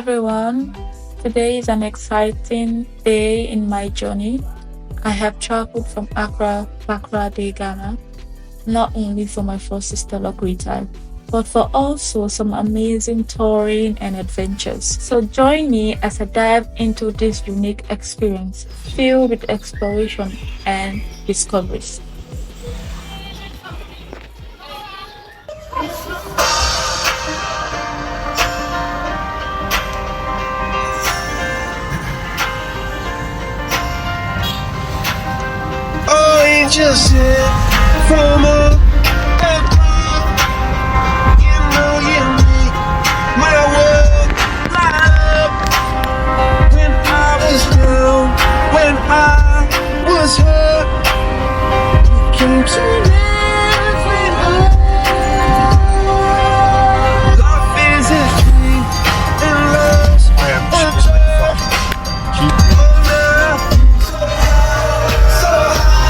everyone. Today is an exciting day in my journey. I have traveled from Accra, Takoradi, Ghana, not only for my first Sisterlock Retie, but for also some amazing touring and adventures. So join me as I dive into this unique experience filled with exploration and discoveries. Oh, angels sent from above. You make my world light up. When I was down, when I was hurt, you came to lift me up. Life is a dream, and love's a drug. Oh, now, so high, so high.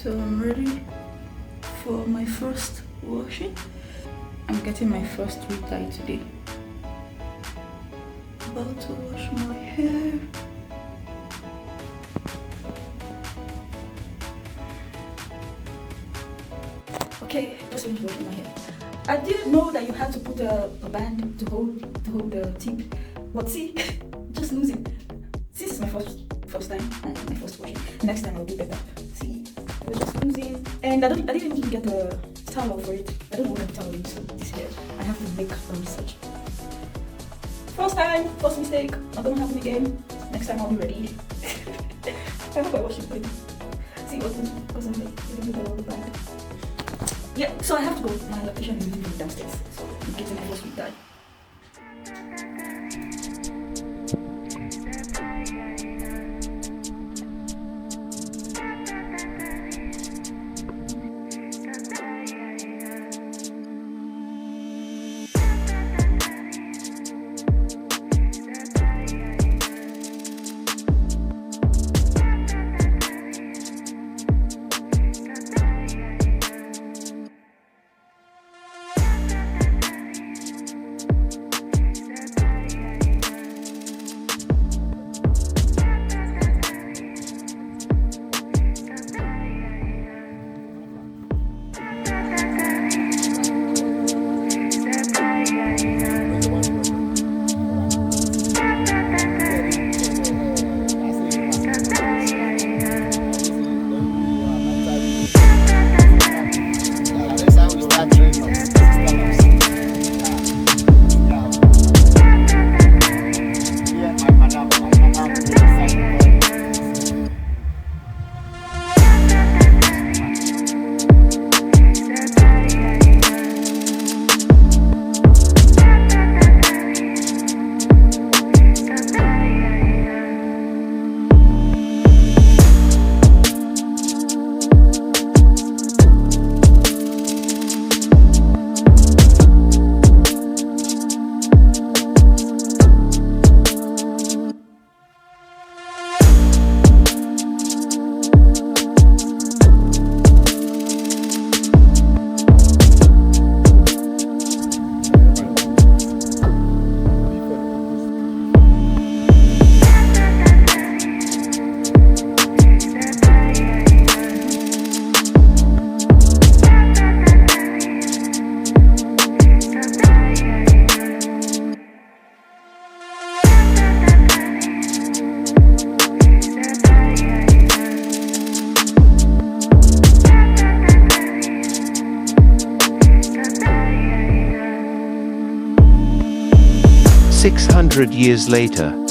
So I'm ready for my first washing. I'm getting my first retie today. About to wash my hair. Okay, just finished washing my hair. I didn't know that you had to put a band to hold the tip. But see, just lose it. This is my first time and my first washing. Next time I'll do better. See, I was just losing, and I didn't even get a towel for it. I don't know what towel is this hair. I have to make some research. First time, first mistake. Not gonna happen again. Next time I'll be ready. I hope I wash it good. See what's on the band. Yeah, so I have to go. My location is really downstairs. So I'm getting my first retie. 600 years later,